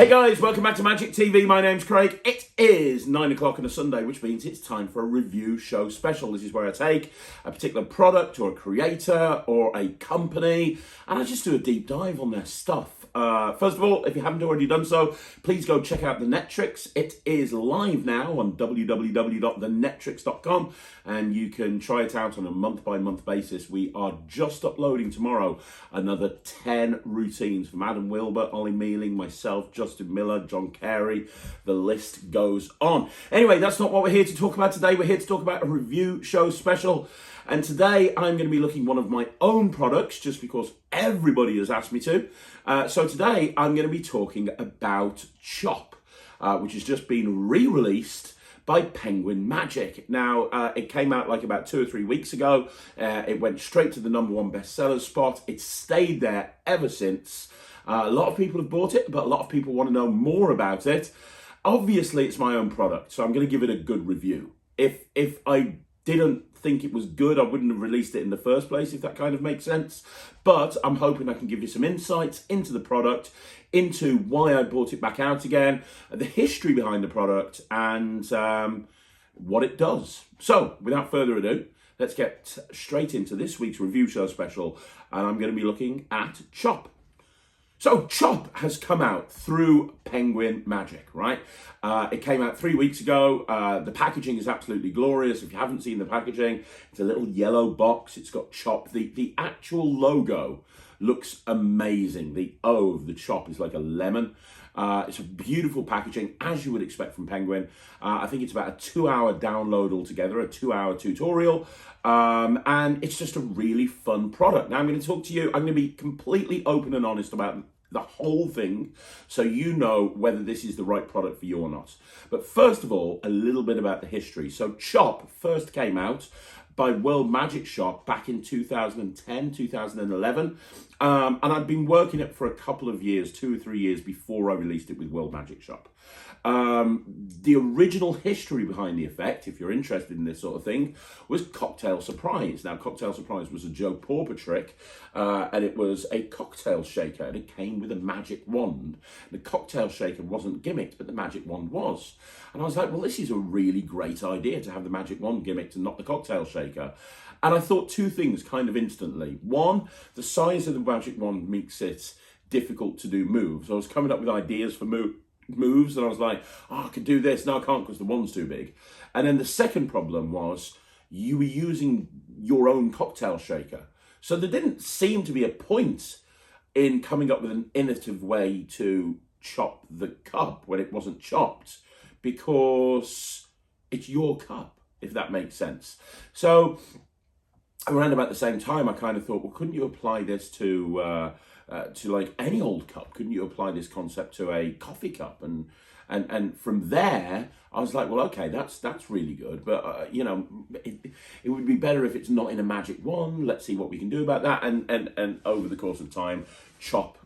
Hey guys, welcome back to Magic TV. My name's Craig. It is 9 o'clock on a Sunday, which means it's time for a review show special. This is where I take a particular product or a creator or a company and I just do a deep dive on their stuff. First of all, if you haven't already done so, please go check out the NETRIX. It is live now on www.thenetrix.com and you can try it out on a month-by-month basis. We are just uploading tomorrow another 10 routines from Adam Wilber, Ollie Mealing, myself, Justin Miller, John Carey. The list goes on. Anyway, that's not what we're here to talk about today. We're here to talk about a review show special. And today I'm going to be looking at one of my own products just because everybody has asked me to. So today I'm going to be talking about Chop, which has just been re-released by Penguin Magic. Now, it came out like about 2 or 3 weeks ago. It went straight to the #1 bestseller spot. It's stayed there ever since. A lot of people have bought it, but a lot of people want to know more about it. Obviously, it's my own product, so I'm going to give it a good review. If I didn't think it was good, I wouldn't have released it in the first place, if that kind of makes sense. But I'm hoping I can give you some insights into the product, into why I brought it back out again, the history behind the product, and what it does. So, without further ado, let's get straight into this week's review show special, and I'm going to be looking at Chop. So Chop has come out through Penguin Magic, right? It came out 3 weeks ago. The packaging is absolutely glorious. If you haven't seen the packaging, it's a little yellow box. It's got Chop. The actual logo looks amazing. The O of the Chop is like a lemon. It's a beautiful packaging, as you would expect from Penguin. I think it's about a 2-hour download altogether, a 2-hour tutorial. And it's just a really fun product. Now I'm going to talk to you, I'm going to be completely open and honest about the whole thing, so you know whether this is the right product for you or not. But first of all, a little bit about the history. So Chop first came out by World Magic Shop back in 2010, 2011. And I'd been working it for a couple of years, 2 or 3 years before I released it with World Magic Shop. The original history behind the effect, if you're interested in this sort of thing, was Cocktail Surprise. Now, Cocktail Surprise was a Joe Pauper trick, and it was a cocktail shaker, and it came with a magic wand. The cocktail shaker wasn't gimmicked, but the magic wand was. And I was like, well, this is a really great idea to have the magic wand gimmicked and not the cocktail shaker. And I thought two things kind of instantly. One, the size of the magic wand makes it difficult to do moves. I was coming up with ideas for moves and I was like, oh, I could do this. No, I can't because the wand's too big. And then the second problem was you were using your own cocktail shaker. So there didn't seem to be a point in coming up with an innovative way to chop the cup when it wasn't chopped, because it's your cup, if that makes sense. So around about the same time, I kind of thought, well, couldn't you apply this to like any old cup? Couldn't you apply this concept to a coffee cup? And from there, I was like, well, okay, that's really good. But, you know, it would be better if it's not in a magic wand. Let's see what we can do about that. And over the course of time, Chop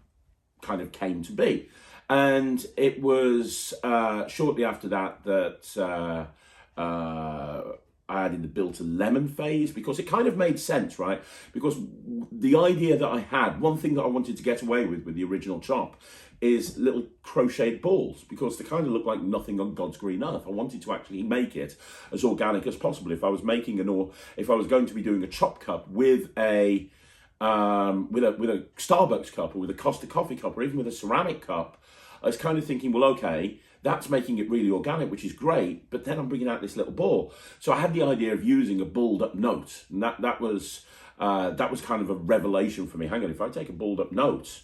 kind of came to be. And it was shortly after that I added the built a lemon phase, because it kind of made sense, right? Because the idea that I had, one thing that I wanted to get away with the original Chop is little crocheted balls, because they kind of look like nothing on God's green earth. I wanted to actually make it as organic as possible. If I was making if I was going to be doing a Chop cup with a Starbucks cup or with a Costa coffee cup or even with a ceramic cup, I was kind of thinking, well, okay, that's making it really organic, which is great, but then I'm bringing out this little ball. So I had the idea of using a balled up note, and that was kind of a revelation for me. Hang on, if I take a balled up note,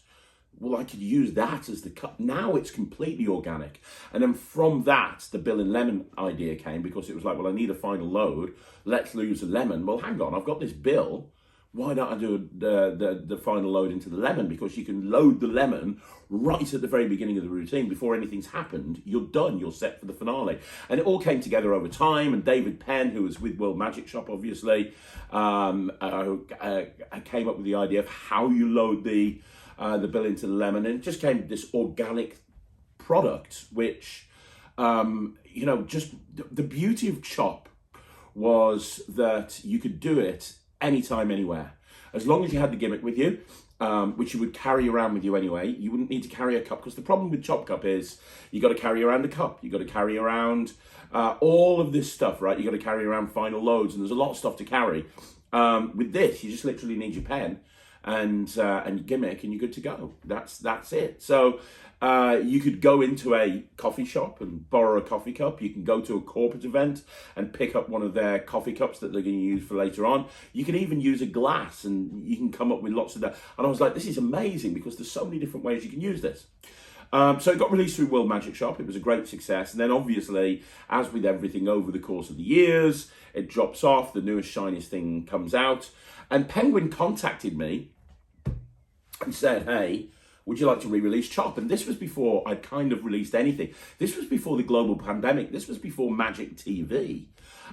well, I could use that as the cup. Now it's completely organic. And then from that, the Bill and Lemon idea came, because it was like, well, I need a final load. Let's use a lemon. Well, hang on, I've got this Bill. Why don't I do the final load into the lemon? Because you can load the lemon right at the very beginning of the routine. Before anything's happened, you're done. You're set for the finale. And it all came together over time. And David Penn, who was with World Magic Shop, obviously, came up with the idea of how you load the bill into the lemon. And it just came this organic product, which, you know, just the beauty of Chop was that you could do it anytime, anywhere. As long as you had the gimmick with you, which you would carry around with you anyway, you wouldn't need to carry a cup, because the problem with Chop Cup is you got to carry around a cup, you got to carry around all of this stuff, right? You got to carry around final loads, and there's a lot of stuff to carry. With this, you just literally need your pen and your gimmick, and you're good to go. That's it. So you could go into a coffee shop and borrow a coffee cup. You can go to a corporate event and pick up one of their coffee cups that they're going to use for later on. You can even use a glass, and you can come up with lots of that. And I was like, this is amazing, because there's so many different ways you can use this. So it got released through World Magic Shop. It was a great success. And then obviously, as with everything over the course of the years, it drops off. The newest, shiniest thing comes out. And Penguin contacted me and said, hey, would you like to re-release Chop? And this was before I'd kind of released anything. This was before the global pandemic. This was before Magic TV.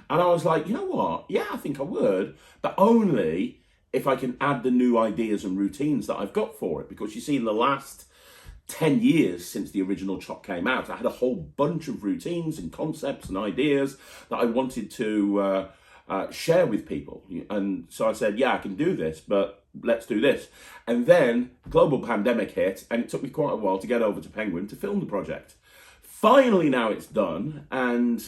And I was like, you know what? Yeah, I think I would, but only if I can add the new ideas and routines that I've got for it. Because you see, in the last 10 years since the original Chop came out, I had a whole bunch of routines and concepts and ideas that I wanted to share with people. And so I said, yeah, I can do this, but let's do this. And then global pandemic hit, and it took me quite a while to get over to Penguin to film the project. Finally, now it's done, and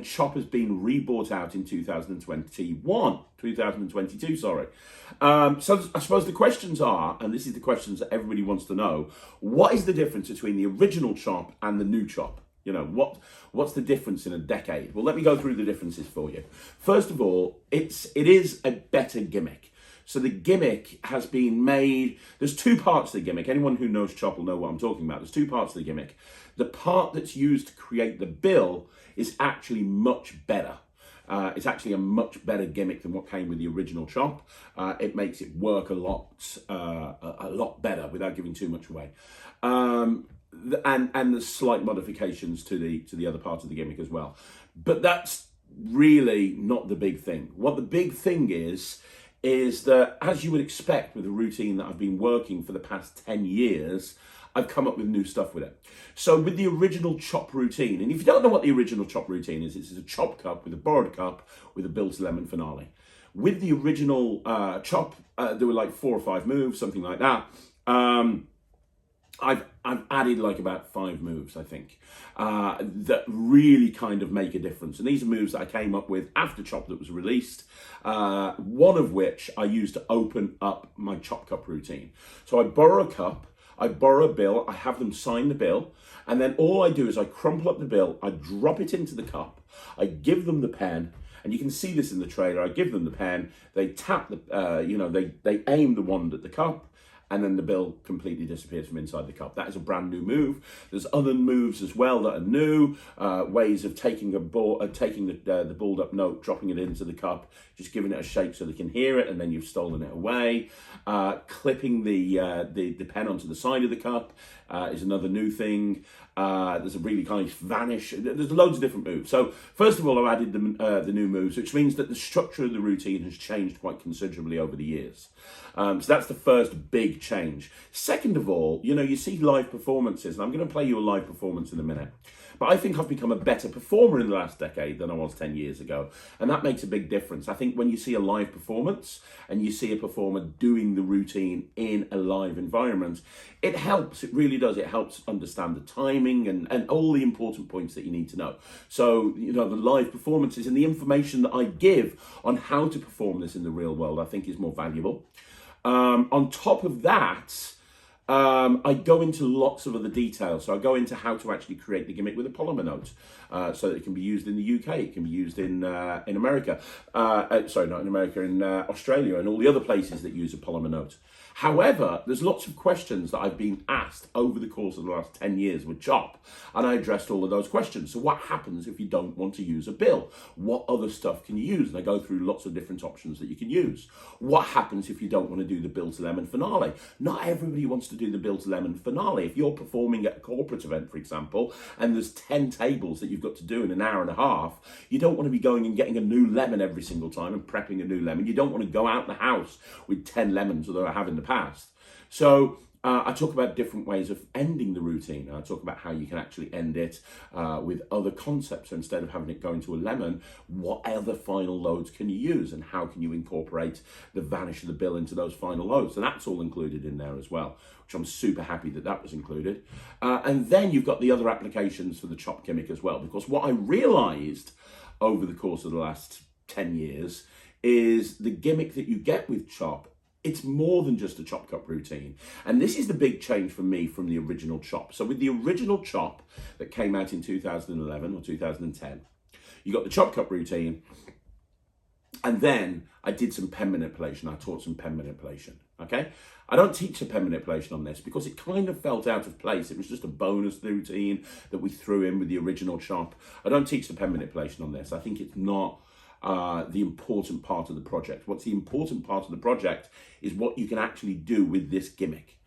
Chop has been rebought out in 2022, sorry. So I suppose the questions are, and this is the questions that everybody wants to know, what is the difference between the original Chop and the new Chop? You know, what's the difference in a decade? Well, let me go through the differences for you. First of all, it is a better gimmick. So the gimmick has been made, there's two parts to the gimmick. Anyone who knows Chop will know what I'm talking about. There's two parts to the gimmick. The part that's used to create the bill is actually much better. It's actually a much better gimmick than what came with the original Chop. It makes it work a lot better without giving too much away. And there's slight modifications to the other part of the gimmick as well. But that's really not the big thing. What the big thing is that, as you would expect with a routine that I've been working for the past 10 years, I've come up with new stuff with it. So with the original Chop routine, and if you don't know what the original Chop routine is, it's a Chop cup with a borrowed cup with a Bill to Lemon finale. With the original Chop, there were like 4 or 5 moves, something like that. I've added like about 5 moves, I think, that really kind of make a difference. And these are moves that I came up with after Chop that was released, one of which I used to open up my Chop cup routine. So I borrow a cup, I borrow a bill, I have them sign the bill, and then all I do is I crumple up the bill, I drop it into the cup, I give them the pen, and you can see this in the trailer. I give them the pen, they tap the, they aim the wand at the cup, and then the bill completely disappears from inside the cup. That is a brand new move. There's other moves as well that are new, ways of taking the balled up note, dropping it into the cup, just giving it a shake so they can hear it, and then you've stolen it away. Clipping the pen onto the side of the cup is another new thing. There's a really kind of vanish. There's loads of different moves. So first of all, I've added the new moves, which means that the structure of the routine has changed quite considerably over the years. So that's the first big change. Second of all, you see live performances, and I'm going to play you a live performance in a minute. But I think I've become a better performer in the last decade than I was 10 years ago. And that makes a big difference. I think when you see a live performance and you see a performer doing the routine in a live environment, it helps. It really does. It helps understand the timing and all the important points that you need to know. So, the live performances and the information that I give on how to perform this in the real world, I think is more valuable. On top of that, I go into lots of other details. So I go into how to actually create the gimmick with a polymer note, so that it can be used in the UK, it can be used in America, sorry, not in America, in Australia and all the other places that use a polymer note. However, there's lots of questions that I've been asked over the course of the last 10 years with Chop, and I addressed all of those questions. So what happens if you don't want to use a bill? What other stuff can you use? And I go through lots of different options that you can use. What happens if you don't want to do the Bill to Lemon finale? Not everybody wants to do the Bill to Lemon finale. If you're performing at a corporate event, for example, and there's 10 tables that you've got to do in an hour and a half, you don't want to be going and getting a new lemon every single time and prepping a new lemon. You don't want to go out the house with 10 lemons, although I have in the past. So I talk about different ways of ending the routine. I talk about how you can actually end it with other concepts. So instead of having it go into a lemon, what other final loads can you use, and how can you incorporate the vanish of the bill into those final loads? And that's all included in there as well, which I'm super happy that that was included. And then you've got the other applications for the Chop Gimmick as well, because what I realized over the course of the last 10 years is the gimmick that you get with Chop, it's more than just a chop cup routine. And this is the big change for me from the original Chop. So with the original Chop that came out in 2011 or 2010, you got the chop cup routine, and then I did some pen manipulation. I taught some pen manipulation, okay? I don't teach the pen manipulation on this because it kind of felt out of place. It was just a bonus routine that we threw in with the original Chop. I don't teach the pen manipulation on this. I think it's not the important part of the project. What's the important part of the project is what you can actually do with this gimmick.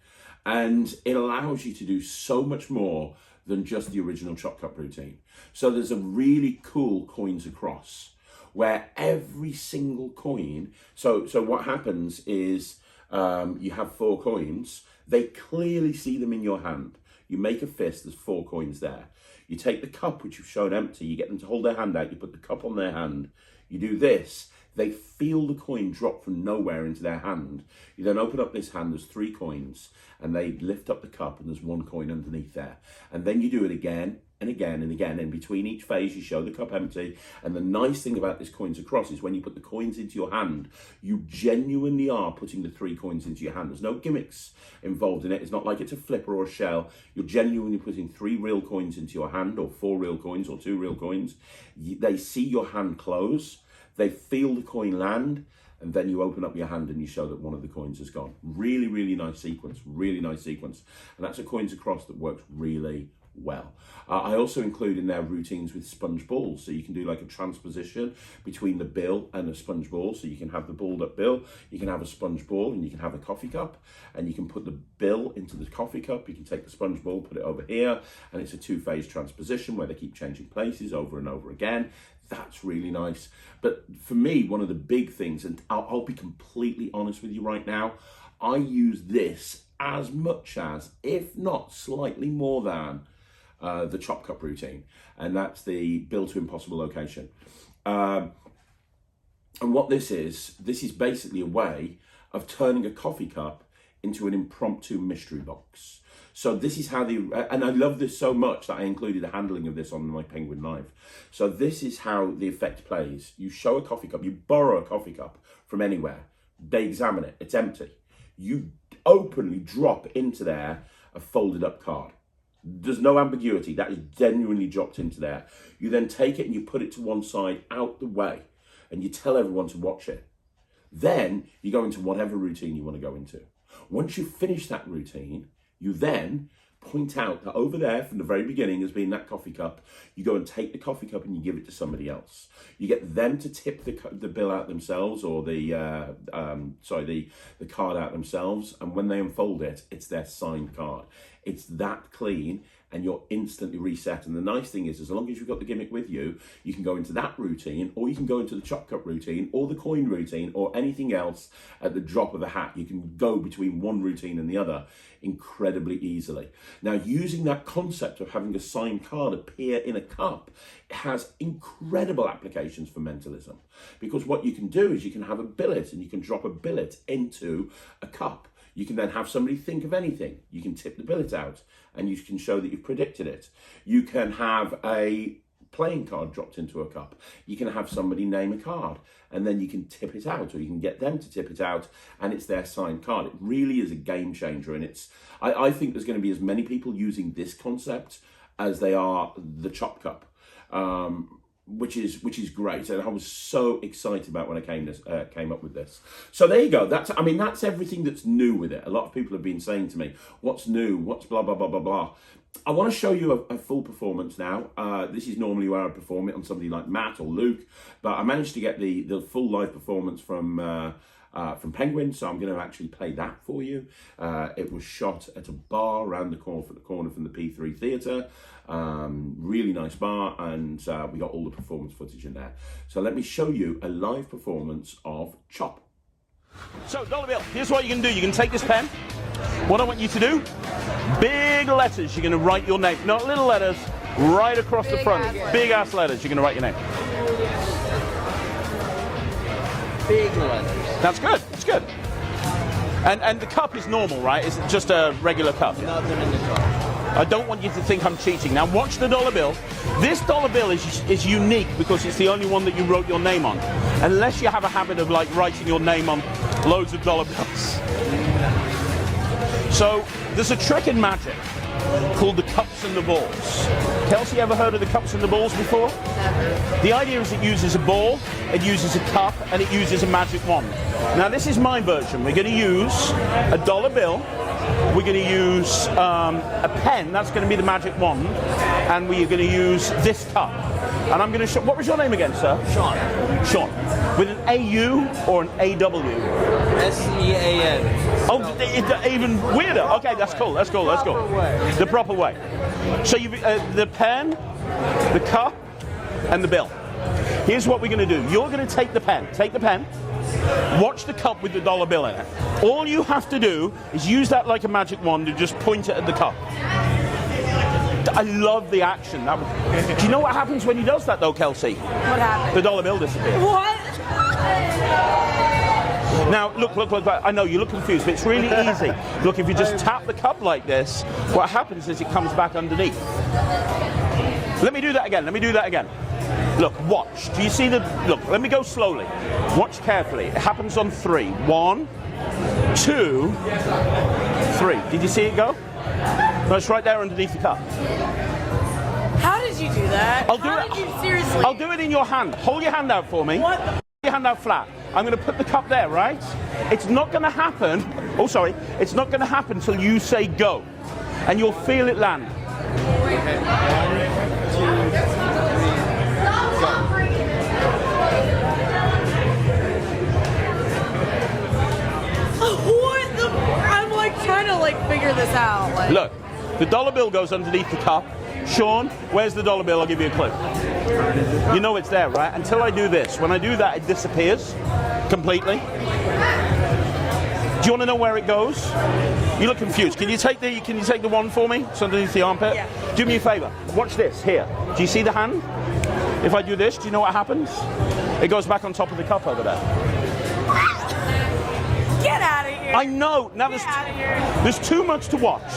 And it allows you to do so much more than just the original chop cup routine. So there's a really cool coins across where every single coin, so what happens is you have 4 coins, they clearly see them in your hand. You make a fist, there's 4 coins there. You take the cup, which you've shown empty, you get them to hold their hand out, you put the cup on their hand, you do this, they feel the coin drop from nowhere into their hand. You then open up this hand, there's 3 coins, and they lift up the cup and there's 1 coin underneath there. And then you do it again and again and again. In between each phase, you show the cup empty. And the nice thing about this coins across is when you put the coins into your hand, you genuinely are putting the 3 coins into your hand. There's no gimmicks involved in it. It's not like it's a flipper or a shell. You're genuinely putting 3 real coins into your hand, or 4 real coins, or 2 real coins. They see your hand close. They feel the coin land, and then you open up your hand and you show that one of the coins is gone. Really, really nice sequence, really nice sequence. And that's a coins across that works really well. I also include in there routines with sponge balls. So you can do like a transposition between the bill and a sponge ball. So you can have the balled up bill, you can have a sponge ball, and you can have a coffee cup, and you can put the bill into the coffee cup. You can take the sponge ball, put it over here, and it's a 2-phase transposition where they keep changing places over and over again. That's really nice. But for me, one of the big things, and I'll be completely honest with you right now, I use this as much as, if not slightly more than, the chop cup routine, and that's the bill to impossible location. And what this is basically a way of turning a coffee cup into an impromptu mystery box. So this is how and I love this so much that I included the handling of this on my penguin knife. So this is how the effect plays. You show a coffee cup, you borrow a coffee cup from anywhere, they examine it, it's empty. You openly drop into there a folded up card. There's no ambiguity, that is genuinely dropped into there. You then take it and you put it to one side, out the way, and you tell everyone to watch it. Then you go into whatever routine you want to go into. Once you finish that routine, you then point out that over there from the very beginning as being that coffee cup, you go and take the coffee cup and you give it to somebody else. You get them to tip the bill out themselves, or the card out themselves, and when they unfold it, it's their signed card. It's that clean, and you're instantly reset. And the nice thing is, as long as you've got the gimmick with you, you can go into that routine, or you can go into the chop cup routine, or the coin routine, or anything else at the drop of a hat. You can go between one routine and the other incredibly easily. Now, using that concept of having a signed card appear in a cup has incredible applications for mentalism, because what you can do is you can have a billet, and you can drop a billet into a cup. You can then have somebody think of anything. You can tip the billet out and you can show that you've predicted it. You can have a playing card dropped into a cup. You can have somebody name a card and then you can tip it out, or you can get them to tip it out, and it's their signed card. It really is a game changer, and I think there's going to be as many people using this concept as they are the chop cup. Which is great, and I was so excited about when I came up with this. So there you go. That's everything that's new with it. A lot of people have been saying to me, "What's new? What's blah blah blah blah blah." I want to show you a full performance now. This is normally where I perform it on somebody like Matt or Luke, but I managed to get the full live performance from Penguin, so I'm going to actually play that for you. It was shot at a bar around the corner from the P3 Theatre. Really nice bar, and we got all the performance footage in there. So let me show you a live performance of Chop. So, Dollar Bill, here's what you can do. You can take this pen, What I want you to do, big letters, you're going to write your name. Not little letters, right across the front. Big ass letters, you're going to write your name. Big letters. That's good, that's good. And the cup is normal, right? It's just a regular cup. Nothing in the cup. I don't want you to think I'm cheating. Now watch the dollar bill. This dollar bill is unique because it's the only one that you wrote your name on. Unless you have a habit of like writing your name on loads of dollar bills. So there's a trick in magic called the cups and the balls. Kelsey, ever heard of the cups and the balls before? Never. The idea is it uses a ball, it uses a cup, and it uses a magic wand. Now this is my version. We're going to use a dollar bill. We're going to use a pen, that's going to be the magic wand, and we are going to use this cup. And I'm going to show, what was your name again, sir? Sean. Sean. With an A-U or an A-W? S-E-A-N. Oh, even weirder. Okay, that's cool, that's cool, that's cool. The proper way. So you, the pen, the cup, and the bill. Here's what we're going to do. You're going to take the pen. Watch the cup with the dollar bill in it. All you have to do is use that like a magic wand and just point it at the cup. I love the action. Do you know what happens when he does that though, Kelsey? What happened? The dollar bill disappears. What? Now, look, I know you look confused, but it's really easy. Look, if you just tap the cup like this, what happens is it comes back underneath. Let me do that again. Look, watch. Do you see the... Look, let me go slowly. Watch carefully. It happens on 3. 1, 2, 3. Did you see it go? No, it's right there underneath the cup. How did you do that? Seriously? I'll do it in your hand. Hold your hand out for me. What the... Hold your hand out flat. I'm going to put the cup there, right? It's not going to happen... Oh, sorry. It's not going to happen until you say go. And you'll feel it land. Okay. 1, 2, 3, go. What the... I'm like trying to like figure this out. Like... Look, the dollar bill goes underneath the cup. Sean, where's the dollar bill? I'll give you a clue. You know it's there, right? Until I do this. When I do that, it disappears completely. Do you want to know where it goes? You look confused. Can you take the wand for me? It's underneath the armpit. Yeah. Do me a favor. Watch this here. Do you see the hand? If I do this, do you know what happens? It goes back on top of the cup over there. Get out of here. I know. Now there's too much to watch.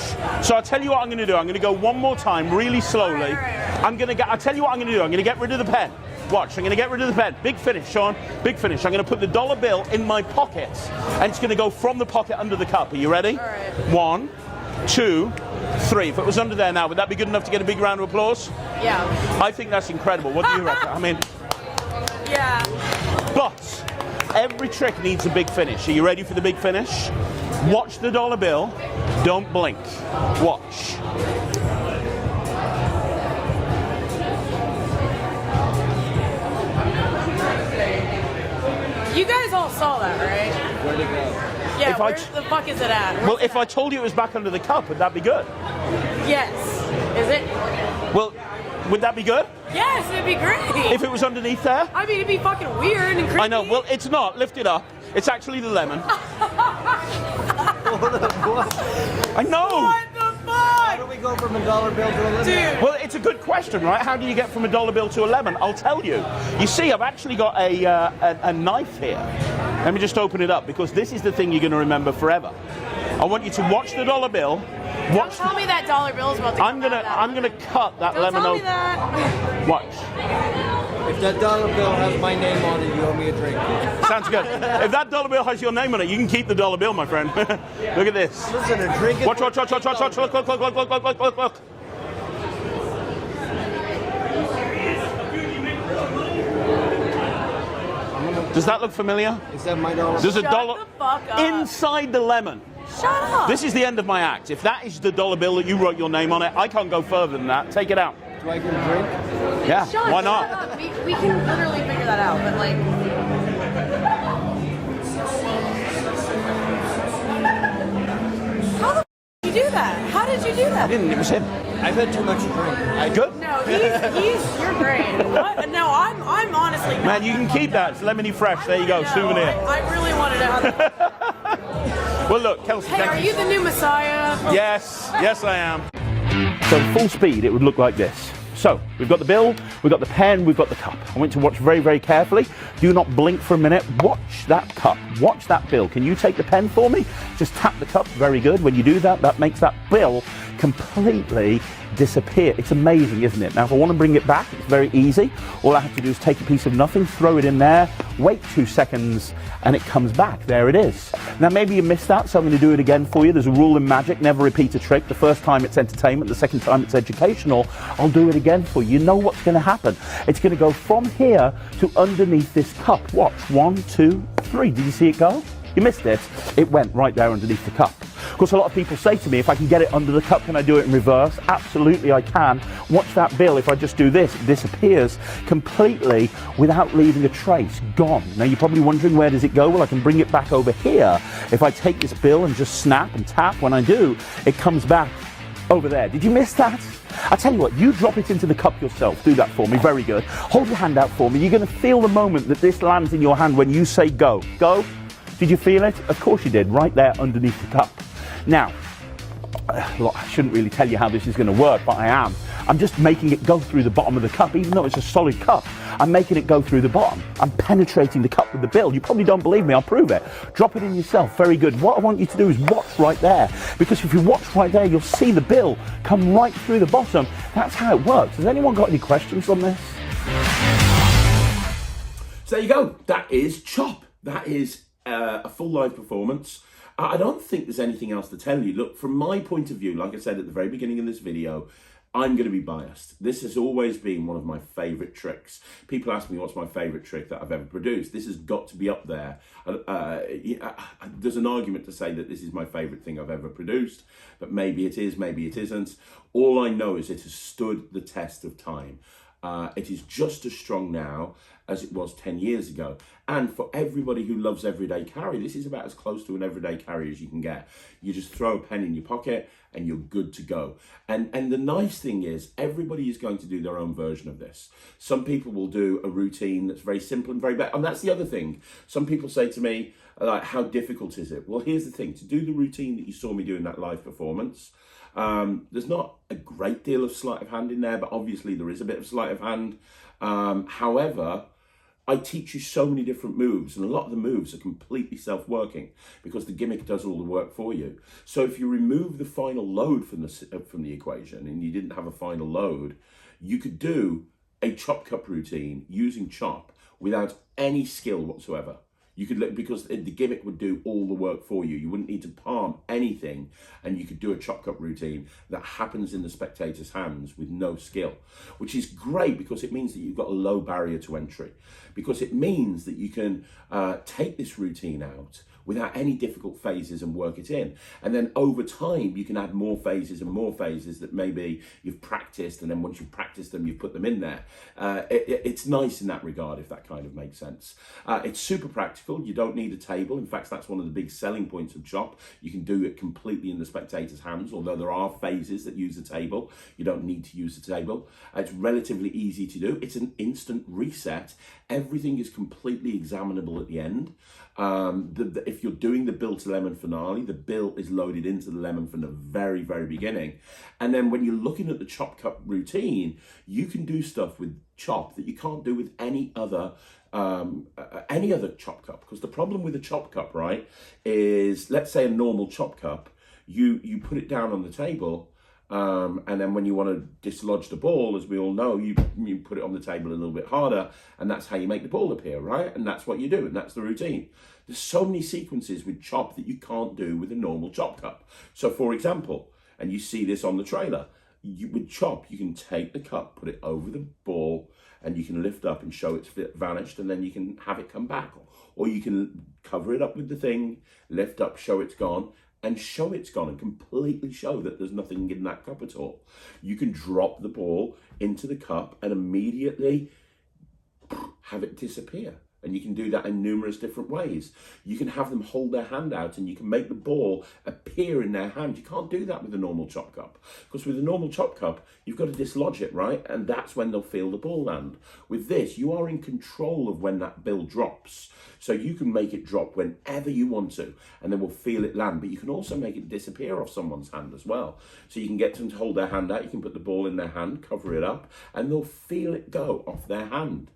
So I'll tell you what I'm going to do. I'm going to go one more time, really slowly. Right. I'll tell you what I'm going to do. I'm going to get rid of the pen. Watch. I'm going to get rid of the pen. Big finish, Sean. Big finish. I'm going to put the dollar bill in my pocket, and it's going to go from the pocket under the cup. Are you ready? All right. 1, 2, 3. If it was under there now, would that be good enough to get a big round of applause? Yeah. I think that's incredible. What do you reckon? I mean, Yeah. but every trick needs a big finish. Are you ready for the big finish? Watch the dollar bill. Don't blink. Watch. You guys all saw that, right? Where'd it go? Yeah. If Where the fuck is it at? Well, if I told you it was back under the cup, would that be good? Yes. Is it? Well, would that be good? Yes, it'd be great. If it was underneath there? I mean, it'd be fucking weird and creepy. I know. Well, it's not. Lift it up. It's actually the lemon. I know. What the How do fuck? we go from a dollar bill to a lemon? Dude. Well, it's a good question, right? How do you get from a dollar bill to a lemon? I'll tell you. You see, I've actually got a knife here. Let me just open it up, because this is the thing you're going to remember forever. I want you to watch the dollar bill. Don't tell me that dollar bill is about to I'm come out of gonna cut that Don't lemon tell me open. that. Watch. If that dollar bill has my name on it, you owe me a drink. Sounds good. If that dollar bill has your name on it, you can keep the dollar bill, my friend. Look at this. Listen, a drink is... Watch. Look. Does that look familiar? Is that my dollar bill? There's a Shut dollar the fuck up. inside the lemon. Shut up. This is the end of my act. If that is the dollar bill that you wrote your name on it, I can't go further than that. Take it out. Do I get a drink? Yeah, Shut why up. not? We can literally figure that out, but like... How the f*** did you do that? How did you do I that? didn't. It was him. I've had too much to drink. Good. No, you're great. What? No, I'm honestly not. Man, you can keep that. It's lemony fresh. There you go. No, Souvenir. I really want to know how that... Well, look, Kelsey, Hey, are you the new Messiah? Yes, yes I am. So full speed, it would look like this. So, we've got the bill, we've got the pen, we've got the cup. I want you to watch very, very carefully. Do not blink for a minute. Watch that cup. Watch that bill. Can you take the pen for me? Just tap the cup. Very good. When you do that, that makes that bill completely disappear. It's amazing, isn't it? Now, if I want to bring it back, it's very easy. All I have to do is take a piece of nothing, throw it in there, wait 2 seconds, and it comes back. There it is. Now, maybe you missed that, so I'm going to do it again for you. There's a rule in magic: never repeat a trick. The first time it's entertainment, the second time it's educational. I'll do it again for you. You know what's going to happen. It's going to go from here to underneath this cup. Watch. 1, 2, 3. Did you see it go? You missed it. It went right there underneath the cup. Of course, a lot of people say to me, if I can get it under the cup, can I do it in reverse? Absolutely, I can. Watch that bill. If I just do this, it disappears completely without leaving a trace. Gone. Now, you're probably wondering, where does it go? Well, I can bring it back over here. If I take this bill and just snap and tap, when I do, it comes back over there. Did you miss that? I tell you what, you drop it into the cup yourself. Do that for me. Very good. Hold your hand out for me. You're going to feel the moment that this lands in your hand when you say go. Go. Did you feel it? Of course you did, right there underneath the cup. Now, I shouldn't really tell you how this is going to work, but I am. I'm just making it go through the bottom of the cup. Even though it's a solid cup, I'm making it go through the bottom. I'm penetrating the cup with the bill. You probably don't believe me, I'll prove it. Drop it in yourself. Very good. What I want you to do is watch right there, because if you watch right there, you'll see the bill come right through the bottom. That's how it works. Has anyone got any questions on this? So there you go. That is Chop. That is a full live performance. I don't think there's anything else to tell you. Look, from my point of view, like I said at the very beginning of this video, I'm going to be biased. This has always been one of my favourite tricks. People ask me what's my favourite trick that I've ever produced. This has got to be up there. There's an argument to say that this is my favourite thing I've ever produced, but maybe it is, maybe it isn't. All I know is it has stood the test of time. It is just as strong now as it was 10 years ago. And for everybody who loves everyday carry, this is about as close to an everyday carry as you can get. You just throw a pen in your pocket and you're good to go. And the nice thing is, everybody is going to do their own version of this. Some people will do a routine that's very simple and very bad. And that's the other thing. Some people say to me, like, how difficult is it? Well, here's the thing. To do the routine that you saw me do in that live performance, there's not a great deal of sleight of hand in there, but obviously there is a bit of sleight of hand. However, I teach you so many different moves, and a lot of the moves are completely self-working because the gimmick does all the work for you. So if you remove the final load from the equation and you didn't have a final load, you could do a chop cup routine using chop without any skill whatsoever. You could look, because the gimmick would do all the work for you. You wouldn't need to palm anything, and you could do a chop cup routine that happens in the spectator's hands with no skill, which is great because it means that you've got a low barrier to entry, because it means that you can take this routine out without any difficult phases and work it in. And then over time, you can add more phases and more phases that maybe you've practiced, and then once you've practiced them, you've put them in there. It's nice in that regard, if that kind of makes sense. It's super practical. You don't need a table. In fact, that's one of the big selling points of Chop. You can do it completely in the spectator's hands, although there are phases that use a table. You don't need to use the table. It's relatively easy to do. It's an instant reset. Everything is completely examinable at the end. If you're doing the bill to lemon finale, the bill is loaded into the lemon from the very, very beginning. And then when you're looking at the chop cup routine, you can do stuff with chop that you can't do with any other chop cup. Because the problem with a chop cup, right, is, let's say a normal chop cup, you put it down on the table, and then when you want to dislodge the ball, as we all know, you put it on the table a little bit harder, and that's how you make the ball appear, right? And that's what you do, and that's the routine. There's so many sequences with chop that you can't do with a normal chop cup. So for example, and you see this on the trailer, with chop, you can take the cup, put it over the ball, and you can lift up and show it's vanished, and then you can have it come back. Or you can cover it up with the thing, lift up, show it's gone, and show it's gone, and completely show that there's nothing in that cup at all. You can drop the ball into the cup and immediately have it disappear. And you can do that in numerous different ways. You can have them hold their hand out and you can make the ball appear in their hand. You can't do that with a normal chop cup. Because with a normal chop cup, you've got to dislodge it, right? And that's when they'll feel the ball land. With this, you are in control of when that bill drops. So you can make it drop whenever you want to, and then we'll feel it land. But you can also make it disappear off someone's hand as well. So you can get them to hold their hand out. You can put the ball in their hand, cover it up, and they'll feel it go off their hand.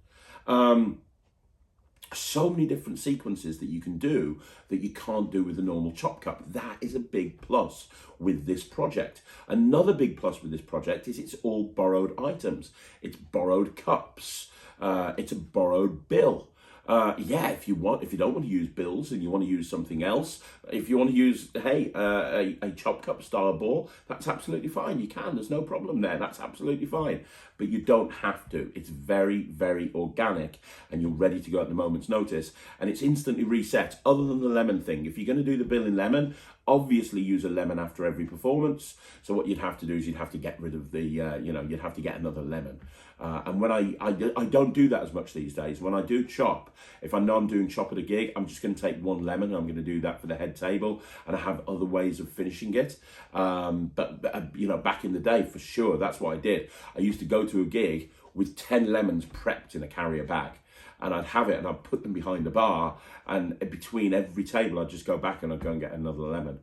So many different sequences that you can do that you can't do with a normal chop cup. That is a big plus with this project. Another big plus with this project is it's all borrowed items. It's borrowed cups. It's a borrowed bill. Yeah, if you don't want to use bills and you want to use something else, if you want to use, hey, a chop cup style ball, that's absolutely fine. You can, there's no problem there. That's absolutely fine. But you don't have to. It's very, very organic and you're ready to go at the moment's notice. And it's instantly reset, other than the lemon thing. If you're going to do the bill in lemon, obviously use a lemon after every performance. So what you'd have to do is you'd have to get rid of the, you'd have to get another lemon. And when I don't do that as much these days. When I do chop, if I know I'm doing chop at a gig, I'm just going to take one lemon and I'm going to do that for the head table. And I have other ways of finishing it. But back in the day, for sure, that's what I did. I used to go to a gig with 10 lemons prepped in a carrier bag. And I'd have it and I'd put them behind the bar, and between every table I'd just go back and I'd go and get another lemon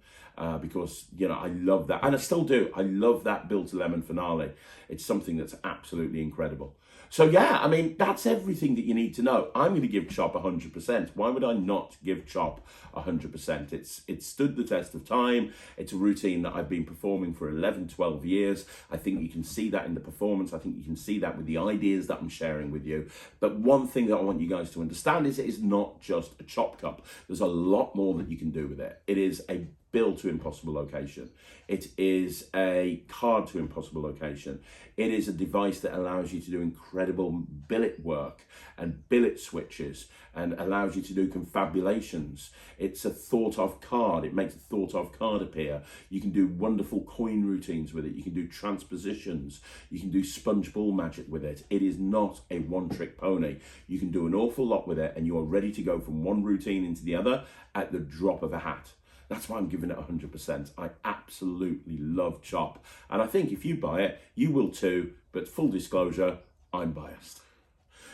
because I love that, and I still do. I love that Bill to Lemon finale. It's something that's absolutely incredible. So yeah, I mean, that's everything that you need to know. I'm going to give Chop 100%. Why would I not give Chop 100%? It's stood the test of time. It's a routine that I've been performing for 11, 12 years. I think you can see that in the performance. I think you can see that with the ideas that I'm sharing with you. But one thing that I want you guys to understand is it is not just a chop cup. There's a lot more that you can do with it. It is a bill to impossible location. It is a card to impossible location. It is a device that allows you to do incredible billet work and billet switches and allows you to do confabulations. It's a thought of card. It makes a thought of card appear. You can do wonderful coin routines with it. You can do transpositions. You can do sponge ball magic with it. It is not a one-trick pony. You can do an awful lot with it and you are ready to go from one routine into the other at the drop of a hat. That's why I'm giving it 100%. I absolutely love Chop. And I think if you buy it, you will too. But full disclosure, I'm biased.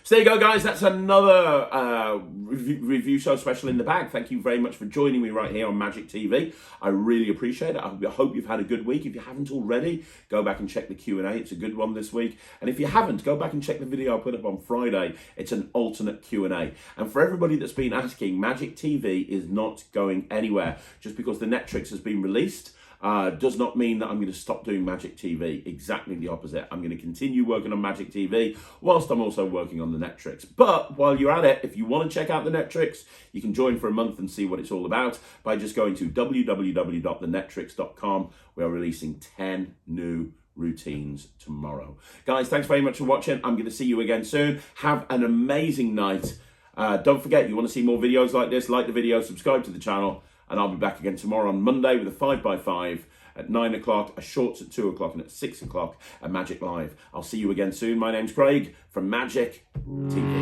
So there you go, guys. That's another review show special in the bag. Thank you very much for joining me right here on Magic TV. I really appreciate it. I hope you've had a good week. If you haven't already, go back and check the Q&A. It's a good one this week. And if you haven't, go back and check the video I put up on Friday. It's an alternate Q&A. And for everybody that's been asking, Magic TV is not going anywhere. Just because the NETRIX has been released, does not mean that I'm going to stop doing Magic TV. Exactly the opposite. I'm going to continue working on Magic TV whilst I'm also working on the NETRIX. But while you're at it, if you want to check out the NETRIX, you can join for a month and see what it's all about by just going to www.thenetrix.com. We are releasing 10 new routines tomorrow. Guys, thanks very much for watching. I'm going to see you again soon. Have an amazing night. Don't forget, you want to see more videos like this, like the video, subscribe to the channel. And I'll be back again tomorrow on Monday with a 5x5 at 9 o'clock, a shorts at 2 o'clock, and at 6 o'clock, a Magic Live. I'll see you again soon. My name's Craig from Magic TV.